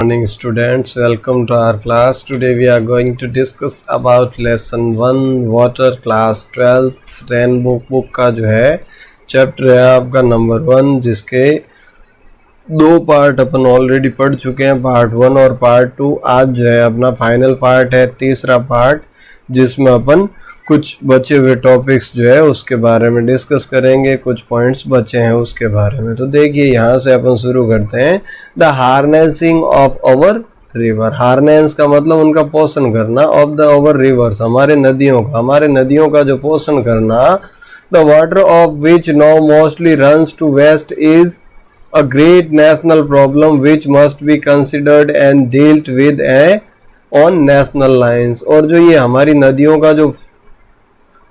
Morning students, welcome to our class. Today we are going to discuss about lesson 1 water class 12th rainbow book का जो है chapter है आपका number 1, जिसके दो पार्ट अपन already पढ़ चुके हैं, पार्ट 1 और पार्ट 2। आज जो है अपना फाइनल पार्ट है, तीसरा पार्ट, जिसमें अपन कुछ बचे हुए टॉपिक्स जो है उसके बारे में डिस्कस करेंगे, कुछ पॉइंट्स बचे हैं उसके बारे में। तो देखिए यहाँ से अपन शुरू करते हैं। The harnessing of our river. Harness का मतलब उनका पोषण करना, ऑफ द अवर रिवर्स, हमारे नदियों का जो पोषण करना। The water of which now mostly runs to waste is a great national problem which must be considered and dealt with on national lines। और जो ये हमारी नदियों का जो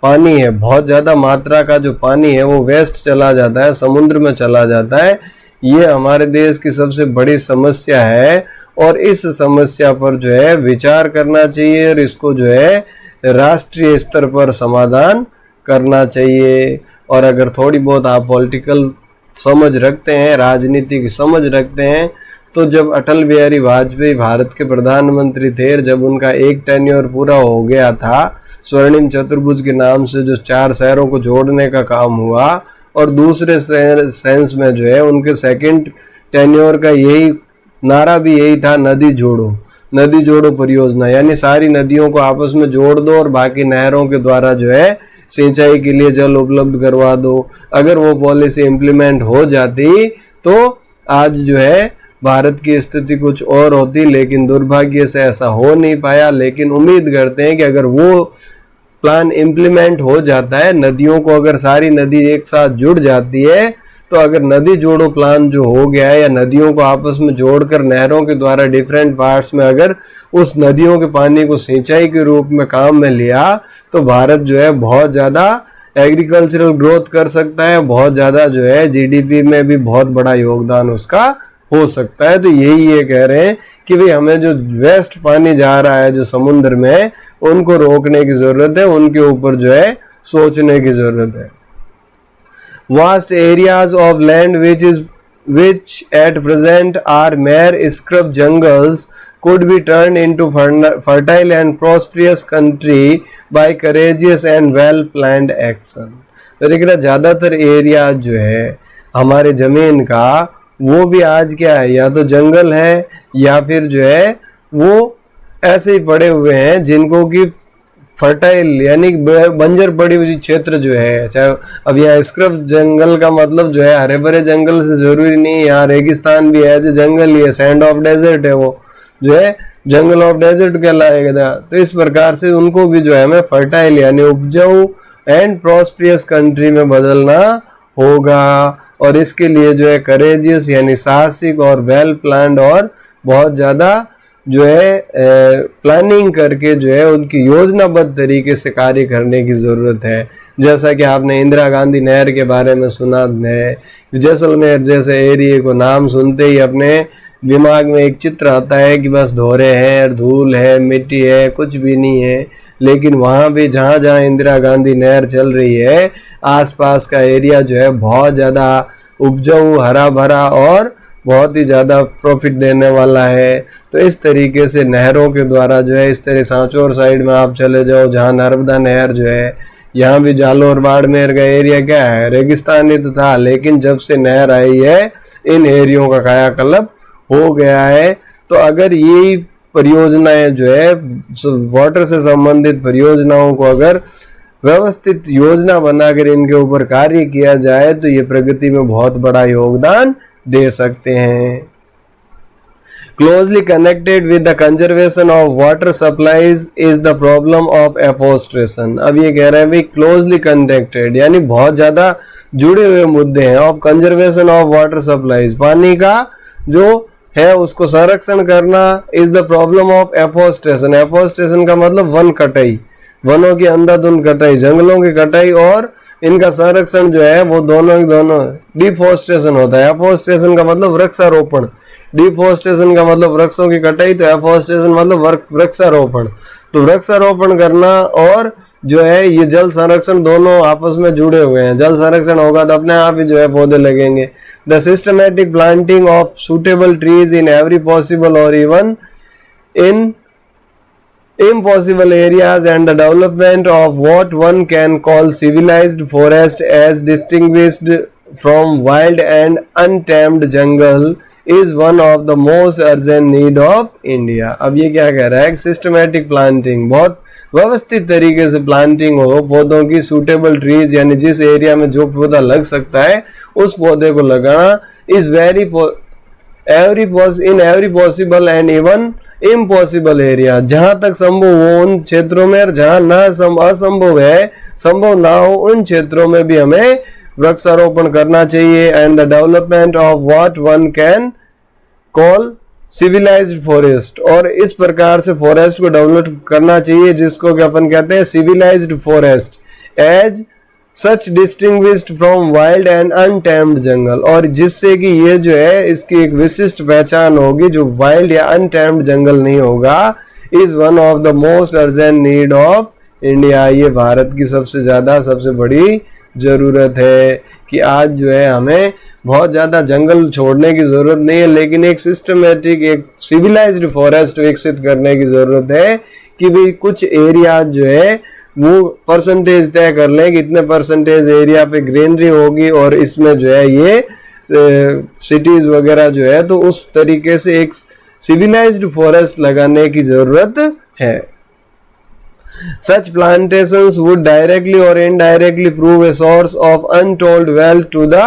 पानी है, बहुत ज़्यादा मात्रा का जो पानी है वो वेस्ट चला जाता है, समुद्र में चला जाता है। ये हमारे देश की सबसे बड़ी समस्या है और इस समस्या पर जो है विचार करना चाहिए और इसको जो है राष्ट्रीय स्तर पर समाधान करना चाहिए। और अगर थोड़ी बहुत आप पॉलिटिकल समझ रखते हैं, राजनीति की समझ रखते हैं, तो जब अटल बिहारी वाजपेयी भारत के प्रधानमंत्री थे, जब उनका एक टेन्योर पूरा हो गया था, स्वर्णिम चतुर्भुज के नाम से जो 4 शहरों को जोड़ने का काम हुआ, और दूसरे सेंस में जो है उनके सेकंड टेन्योर का यही नारा भी यही था, नदी जोड़ो परियोजना, यानी सारी नदियों को आपस में जोड़ दो और बाकी नहरों के द्वारा जो है सिंचाई के लिए जल उपलब्ध करवा दो। अगर वो पॉलिसी इम्प्लीमेंट हो जाती तो आज जो है भारत की स्थिति कुछ और होती, लेकिन दुर्भाग्य से ऐसा हो नहीं पाया। लेकिन उम्मीद करते हैं कि अगर वो प्लान इम्प्लीमेंट हो जाता है, नदियों को अगर सारी नदी एक साथ जुड़ जाती है, तो अगर नदी जोड़ो प्लान जो हो गया है, या नदियों को आपस में जोड़कर नहरों के द्वारा डिफरेंट पार्ट्स में अगर उस नदियों के पानी को सिंचाई के रूप में काम में लिया, तो भारत जो है बहुत ज़्यादा एग्रीकल्चरल ग्रोथ कर सकता है, बहुत ज़्यादा जो है जीडीपी में भी बहुत बड़ा योगदान उसका हो सकता है। तो यही ये कह रहे हैं कि भाई हमें जो वेस्ट पानी जा रहा है जो समुद्र में, उनको रोकने की ज़रूरत है, उनके ऊपर जो है सोचने की ज़रूरत है। Vast areas of land which at present are mere scrub jungles could be turned into fertile and prosperous country by courageous and well planned action। तो देखिए ज़्यादातर एरिया जो है हमारे ज़मीन का, वो भी आज क्या है, या तो जंगल है या फिर जो है वो ऐसे ही पड़े हुए हैं जिनको कि फर्टाइल यानी बंजर पड़ी हुई क्षेत्र जो है, चाहे अब यहाँ स्क्रब जंगल का मतलब जो है हरे भरे जंगल से जरूरी नहीं, यहाँ रेगिस्तान भी है जो जंगल ही है, सैंड ऑफ डेजर्ट है, वो जो है जंगल ऑफ डेजर्ट कहलाएगा। तो इस प्रकार से उनको भी जो है हमें फर्टाइल यानी उपजाऊ एंड प्रॉस्परियस कंट्री में बदलना होगा। और इसके लिए जो है करेजियस यानी साहसिक और वेल प्लान्ड और बहुत ज़्यादा जो है प्लानिंग करके जो है उनकी योजनाबद्ध तरीके से कार्य करने की ज़रूरत है। जैसा कि आपने इंदिरा गांधी नहर के बारे में सुना है, जैसलमेर जैसे एरिया को नाम सुनते ही अपने दिमाग में एक चित्र आता है कि बस धोरे हैं, धूल है, मिट्टी है, कुछ भी नहीं है। लेकिन वहाँ भी जहाँ जहाँ इंदिरा गांधी नहर चल रही है, आसपास का एरिया जो है बहुत ज़्यादा उपजाऊ, हरा भरा और बहुत ही ज़्यादा प्रॉफिट देने वाला है। तो इस तरीके से नहरों के द्वारा जो है, इस तरह सांचौर साइड में आप चले जाओ जहाँ नर्मदा नहर जो है, यहाँ भी जालोर बाड़मेर का एरिया क्या है, रेगिस्तानी तो था, लेकिन जब से नहर आई है इन एरियो का कायाकल्प हो गया है। तो अगर ये परियोजनाएं जो है वाटर से संबंधित परियोजनाओं को अगर व्यवस्थित योजना बनाकर इनके ऊपर कार्य किया जाए, तो ये प्रगति में बहुत बड़ा योगदान दे सकते हैं। Closely connected with the conservation of water supplies is the problem of afforestation। अब ये कह रहे हैं भाई closely connected यानी बहुत ज़्यादा जुड़े हुए मुद्दे हैं of conservation of water supplies, पानी का जो है उसको संरक्षण करना, is the problem of afforestation. Afforestation का मतलब वन कटाई, वनों की अंधाधुंध कटाई, जंगलों की कटाई और इनका संरक्षण जो है वो दोनों डिफोरेस्टेशन होता है। एफोरेस्टेशन का मतलब वृक्षारोपण, डिफोरेस्टेशन का मतलब वृक्षों की कटाई, तो एफोरेस्टेशन मतलब वृक्षारोपण। तो वृक्षारोपण करना और जो है ये जल संरक्षण दोनों आपस में जुड़े हुए हैं। जल संरक्षण होगा तो अपने आप ही जो है पौधे लगेंगे। The systematic planting of suitable trees in every possible और even in impossible areas and the development of what one can call civilized forest as distinguished from wild and untamed jungle is one of the most urgent need of India। अब ये क्या कह रहा है कि systematic planting, बहुत व्यवस्थित तरीके से प्लांटिंग हो पौधों की, सूटेबल ट्रीज यानी जिस एरिया में जो पौधा लग सकता है उस पौधे को लगाना, is very in every possible and even impossible area, जहां तक संभव हो उन क्षेत्रों में, और जहां ना असंभव है, संभव ना हो उन क्षेत्रों में भी हमें वृक्षारोपण करना चाहिए। And the development of what one can call civilised forest, और इस प्रकार से फॉरेस्ट को डेवलप करना चाहिए जिसको कि अपन कहते हैं civilised forest, as such distinguished from wild and untamed jungle, और जिससे कि ये जो है इसकी एक विशिष्ट पहचान होगी जो वाइल्ड या अनटेम्ड जंगल नहीं होगा। Is one of the most urgent need of India, ये भारत की सबसे बड़ी जरूरत है कि आज जो है हमें बहुत ज़्यादा जंगल छोड़ने की ज़रूरत नहीं है, लेकिन एक सिस्टमेटिक, एक सिविलाइज्ड फॉरेस्ट विकसित करने की ज़रूरत है कि भाई कुछ एरिया जो है वो परसेंटेज तय कर लें कि इतने परसेंटेज एरिया पे ग्रीनरी होगी और इसमें जो है ये सिटीज वगैरह जो है, तो उस तरीके से एक सिविलाइज्ड फॉरेस्ट लगाने की ज़रूरत है। Such plantations would directly or indirectly prove a source of untold wealth to the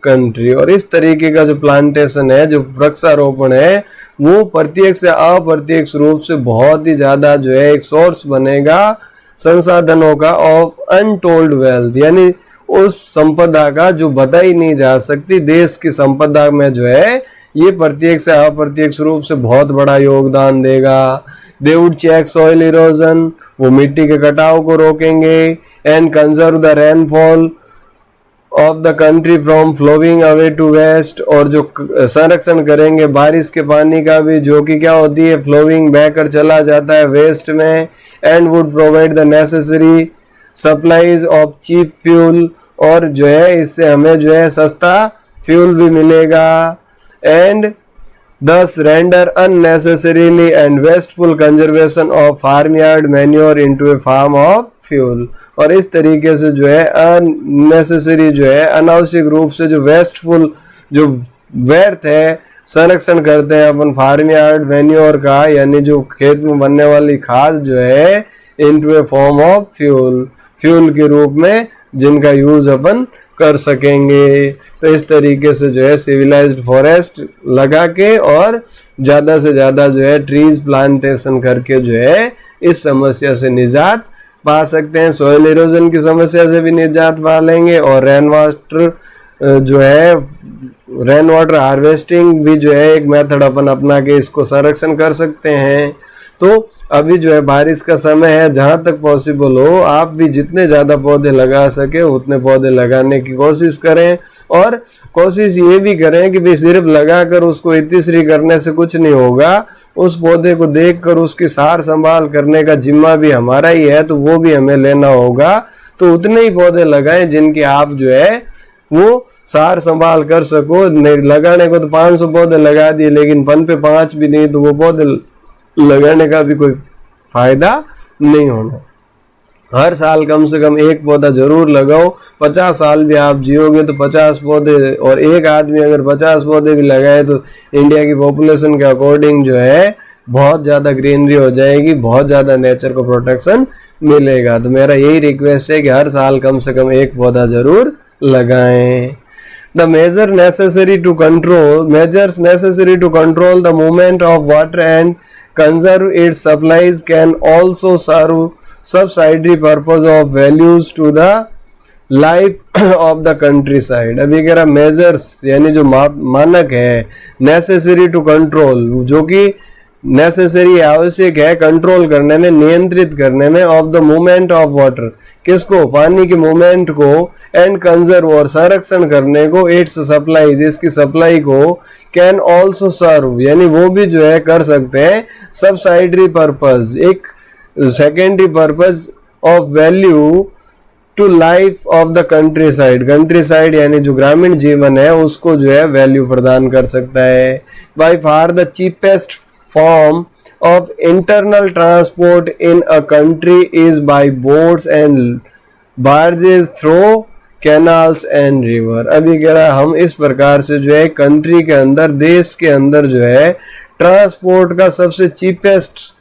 country। और इस तरीके का जो प्लांटेशन है, जो वृक्षारोपण है, वो प्रत्यक्ष से अप्रत्यक्ष रूप से बहुत ही ज़्यादा जो है एक सोर्स बनेगा संसाधनों का, ऑफ अनटोल्ड वेल्थ, यानी उस संपदा का जो बताई नहीं जा सकती, देश की संपदा में जो है ये प्रत्यक्ष से अप्रत्यक्ष रूप से बहुत बड़ा योगदान देगा। They would check soil erosion, वो मिट्टी के कटाव को रोकेंगे, and conserve the rainfall of the country from flowing away to waste, और जो संरक्षण करेंगे बारिश के पानी का भी, जो कि क्या होती है फ्लोइंग बहकर चला जाता है वेस्ट में। And would provide the necessary supplies of cheap fuel, और जो है इससे हमें जो है सस्ता फ्यूल भी मिलेगा। And thus render unnecessarily and wasteful conservation of farmyard manure into a form of fuel। और इस तरीके से जो है unnecessary जो है अनावश्यक रूप से जो wasteful जो व्यर्थ है संरक्षण करते हैं अपन फार्मयार्ड मैन्योर का, यानी जो खेत में बनने वाली खाद जो है into a form of fuel, fuel के रूप में जिनका यूज अपन कर सकेंगे। तो इस तरीके से जो है सिविलाइज्ड फॉरेस्ट लगा के और ज़्यादा से ज़्यादा जो है ट्रीज प्लांटेशन करके जो है इस समस्या से निजात पा सकते हैं। सॉइल इरोजन की समस्या से भी निजात पा लेंगे, और रेन वाटर हार्वेस्टिंग भी जो है एक मेथड अपन अपना के इसको संरक्षण कर सकते हैं। तो अभी जो है बारिश का समय है, जहाँ तक पॉसिबल हो आप भी जितने ज़्यादा पौधे लगा सके उतने पौधे लगाने की कोशिश करें, और कोशिश ये भी करें कि भाई सिर्फ लगाकर उसको इतिश्री करने से कुछ नहीं होगा, उस पौधे को देखकर उसकी सार संभाल करने का जिम्मा भी हमारा ही है, तो वो भी हमें लेना होगा। तो उतने ही पौधे लगाएं जिनकी आप जो है वो सार संभाल कर सको। लगाने को तो 500 पौधे लगा दिए, लेकिन पन पे 5 भी नहीं, तो वो पौधे लगाने का भी कोई फायदा नहीं होना। हर साल कम से कम एक पौधा जरूर लगाओ। 50 साल भी आप जियोगे तो 50 पौधे, और एक आदमी अगर 50 पौधे भी लगाए तो इंडिया की पॉपुलेशन के अकॉर्डिंग जो है बहुत ज़्यादा ग्रीनरी हो जाएगी, बहुत ज़्यादा नेचर को प्रोटेक्शन मिलेगा। तो मेरा यही रिक्वेस्ट है कि हर साल कम से कम एक पौधा जरूर लगाएं। The measures necessary to control the movement of water and conserve its supplies can also serve subsidiary purpose of values to the life of the countryside। अभी कह रहा मेजर्स यानी जो मानक है, necessary to control जो कि नेसेसरी आवश्यक है कंट्रोल करने में, नियंत्रित करने में, of the movement of water, किसको, पानी के मूवमेंट को, एंड कंजर्व और संरक्षण करने को, इट्स सप्लाई इसकी सप्लाई को, कैन ऑल्सो सर्व यानी वो भी जो है कर सकते हैं सब्सिडरी पर्पस, एक secondary purpose of value to life of the countryside यानी जो ग्रामीण जीवन है उसको जो है वैल्यू प्रदान कर सकता है। By far the cheapest form of internal transport in a country is by boats and barges through canals and river. अभी कह रहा हम इस प्रकार से जो है कंट्री के अंदर, देश के अंदर जो है ट्रांसपोर्ट का सबसे चीपेस्ट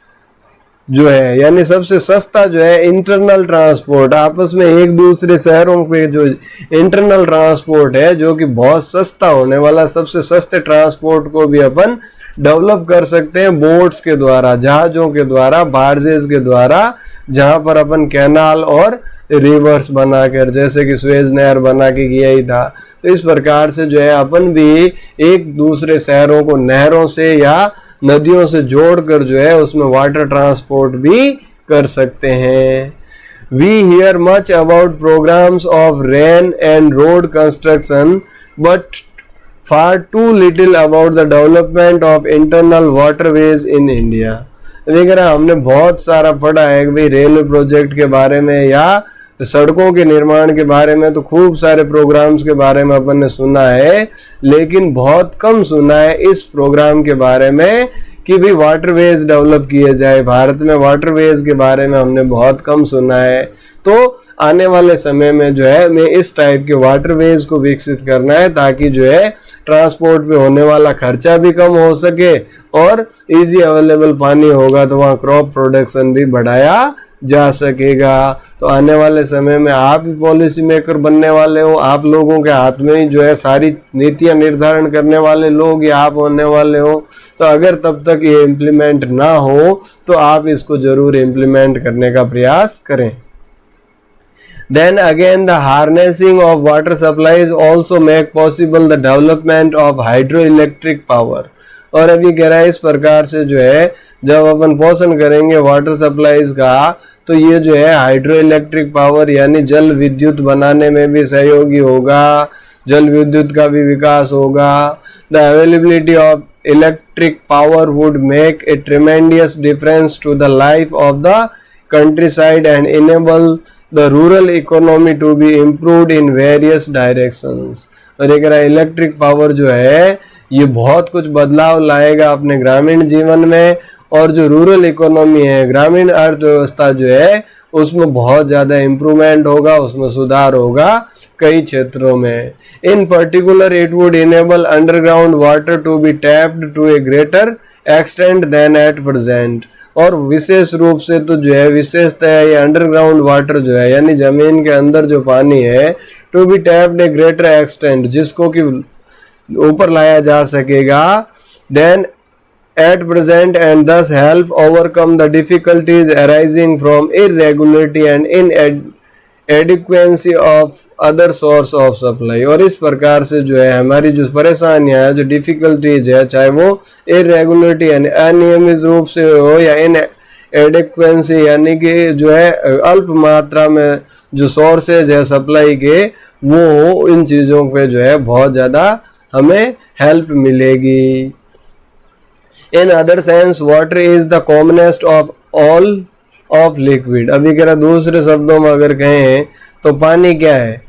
जो है यानी सबसे सस्ता जो है इंटरनल ट्रांसपोर्ट, आपस में एक दूसरे शहरों पे जो इंटरनल ट्रांसपोर्ट है जो कि बहुत सस्ता होने वाला, सबसे सस्ते ट्रांसपोर्ट को भी अपन डेवलप कर सकते हैं बोट्स के द्वारा, जहाजों के द्वारा, बार्जेस के द्वारा, जहां पर अपन कैनाल और रिवर्स बनाकर, जैसे कि स्वेज नहर बना के किया ही था। तो इस प्रकार से जो है अपन भी एक दूसरे शहरों को नहरों से या नदियों से जोड़कर जो है उसमें वाटर ट्रांसपोर्ट भी कर सकते हैं। We hear much about programmes of rain and road construction but far too little about the development of internal waterways in India. देख रहे हमने बहुत सारा पढ़ा है कि भाई रेलवे प्रोजेक्ट के बारे में या सड़कों के निर्माण के बारे में, तो खूब सारे प्रोग्राम्स के बारे में अपन ने सुना है, लेकिन बहुत कम सुना है इस प्रोग्राम के बारे में कि भी वाटरवेज डेवलप किए जाए। भारत में वाटरवेज के बारे में हमने बहुत कम सुना है। तो आने वाले समय में जो है मैं इस टाइप के वाटरवेज को विकसित करना है ताकि जो है ट्रांसपोर्ट पे होने वाला खर्चा भी कम हो सके और इजी अवेलेबल पानी होगा तो वहाँ क्रॉप प्रोडक्शन भी बढ़ाया जा सकेगा। तो आने वाले समय में आप ही पॉलिसी मेकर बनने वाले हो, आप लोगों के हाथ में ही जो है सारी नीतियां निर्धारण करने वाले लोग या आप होने वाले हो। तो अगर तब तक ये इम्प्लीमेंट ना हो तो आप इसको जरूर इम्प्लीमेंट करने का प्रयास करें। Then again the harnessing of water supplies also make possible the development of hydroelectric power। और अभी कह रहा है इस प्रकार से जो है जब अपन पोषण करेंगे वाटर सप्लाईज का तो ये जो है हाइड्रो इलेक्ट्रिक पावर यानी जल विद्युत बनाने में भी सहयोगी होगा, जल विद्युत का भी विकास होगा। The availability of electric power would make a tremendous difference to the life of the countryside and enable the rural economy to be improved in various directions। और एक इलेक्ट्रिक पावर जो है ये बहुत कुछ बदलाव लाएगा अपने ग्रामीण जीवन में, और जो रूरल इकोनॉमी है, ग्रामीण अर्थव्यवस्था जो है उसमें बहुत ज़्यादा इम्प्रूवमेंट होगा, उसमें सुधार होगा कई क्षेत्रों में। In particular it would enable underground water to be tapped to a greater extent than at present. और विशेष रूप से तो जो है विशेषता है ये अंडरग्राउंड वाटर जो है यानी जमीन के अंदर जो पानी है to be tapped a greater extent, जिसको कि ऊपर लाया जा सकेगा than at present and thus help overcome the difficulties arising from irregularity and inadequacy of other source of supply। और इस प्रकार से जो है हमारी जो परेशानियां है, जो डिफिकल्टीज है, चाहे वो इरेगुलरिटी यानी अनियमित रूप से हो या इनएडिक्वेंसी यानी कि जो है अल्प मात्रा में जो सोर्सेज है सप्लाई के वो हो, इन चीज़ों पे जो है बहुत ज़्यादा हमें हेल्प मिलेगी। In other sense water is the commonest of all of liquid. अभी कह रहा दूसरे शब्दों में अगर कहें तो पानी क्या है,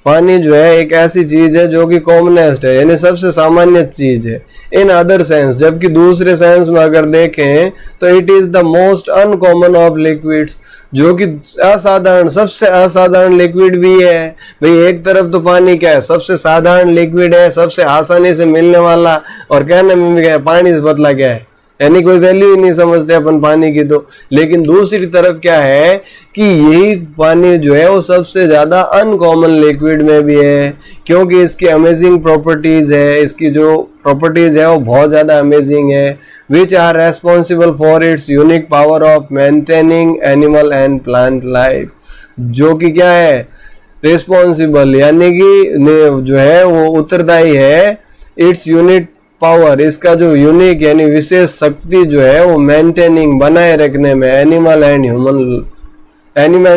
पानी जो है एक ऐसी चीज है जो कि कॉमनेस्ट है यानी सबसे सामान्य चीज है। इन अदर सेंस, जबकि दूसरे सेंस में अगर देखें तो it is the most uncommon of liquids, जो कि असाधारण, सबसे असाधारण लिक्विड भी है। भाई एक तरफ तो पानी क्या है, सबसे साधारण लिक्विड है, सबसे आसानी से मिलने वाला, और कहने में भी क्या है पानी से पतला क्या है, यानी कोई वैल्यू ही नहीं समझते अपन पानी की। तो लेकिन दूसरी तरफ क्या है कि यही पानी जो है वो सबसे ज्यादा अनकॉमन लिक्विड में भी है, क्योंकि इसकी अमेजिंग प्रॉपर्टीज है, इसकी जो प्रॉपर्टीज है वो बहुत ज्यादा अमेजिंग है, which are responsible for its unique power of maintaining animal and plant life. जो कि क्या है रिस्पॉन्सिबल यानी कि जो है वो उत्तरदायी है, इट्स यूनिक पावर, इसका जो यूनिक यानी विशेष शक्ति जो है वो मेंटेनिंग बनाए रखने में एनिमल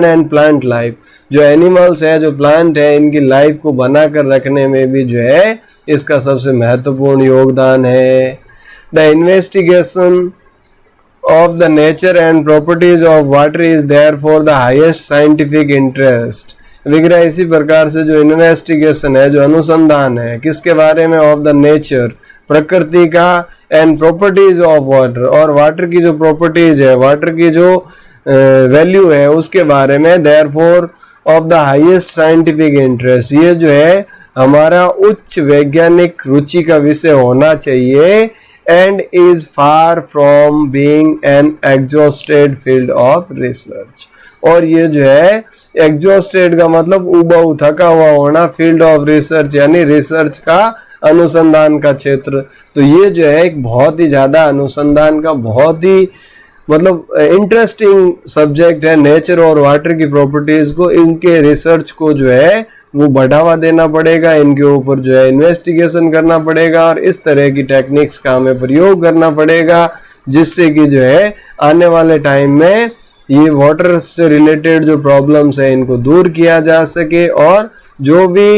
एंड प्लांट लाइफ, जो एनिमल्स है जो प्लांट है इनकी लाइफ को बनाकर रखने में भी जो है इसका सबसे महत्वपूर्ण योगदान है। The investigation of the nature and properties of water is therefore the highest scientific interest. विग्रह इसी प्रकार से जो इन्वेस्टिगेशन है, जो अनुसंधान है, किसके बारे में? ऑफ द नेचर, प्रकृति का, एंड प्रॉपर्टीज ऑफ वाटर, और वाटर की जो प्रॉपर्टीज है, वाटर की जो वैल्यू है उसके बारे में, therefore of the highest scientific interest, ये जो है हमारा उच्च वैज्ञानिक रुचि का विषय होना चाहिए, and is far from being an exhausted field of research, और ये जो है एग्जॉस्टेड का मतलब उबाऊ, थका हुआ होना, फील्ड ऑफ रिसर्च यानी रिसर्च का, अनुसंधान का क्षेत्र। तो ये जो है एक बहुत ही ज्यादा अनुसंधान का बहुत ही मतलब इंटरेस्टिंग सब्जेक्ट है। नेचर और वाटर की प्रॉपर्टीज को, इनके रिसर्च को जो है वो बढ़ावा देना पड़ेगा, इनके ऊपर जो है इन्वेस्टिगेशन करना पड़ेगा, और इस तरह की टेक्निक्स का हमें प्रयोग करना पड़ेगा, जिससे कि जो है आने वाले टाइम में ये वाटर से रिलेटेड जो प्रॉब्लम्स है इनको दूर किया जा सके, और जो भी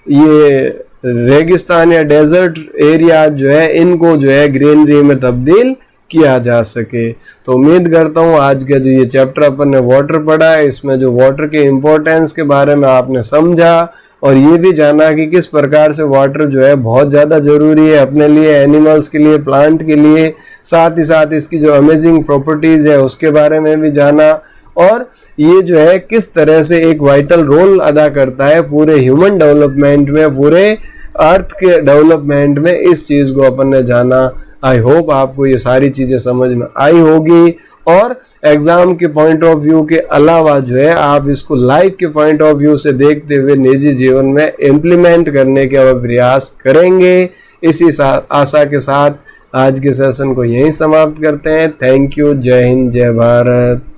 ये रेगिस्तान या डेजर्ट एरिया जो है इनको जो है ग्रीनरी में तब्दील किया जा सके। तो उम्मीद करता हूँ आज का जो ये चैप्टर अपन ने वाटर पढ़ा है, इसमें जो वाटर के इम्पोर्टेंस के बारे में आपने समझा, और ये भी जाना कि किस प्रकार से वाटर जो है बहुत ज़्यादा ज़रूरी है अपने लिए, एनिमल्स के लिए, प्लांट के लिए, साथ ही साथ इसकी जो अमेजिंग प्रॉपर्टीज़ है उसके बारे में भी जाना, और ये जो है किस तरह से एक वाइटल रोल अदा करता है पूरे ह्यूमन डेवलपमेंट में, पूरे अर्थ के डेवलपमेंट में, इस चीज़ को अपन ने जाना। आई होप आपको ये सारी चीज़ें समझ में आई होगी, और एग्जाम के पॉइंट ऑफ व्यू के अलावा जो है आप इसको लाइफ के पॉइंट ऑफ व्यू से देखते हुए निजी जीवन में इम्प्लीमेंट करने के प्रयास करेंगे। इसी आशा के साथ आज के सेशन को यहीं समाप्त करते हैं। Thank you. जय हिंद, जय भारत।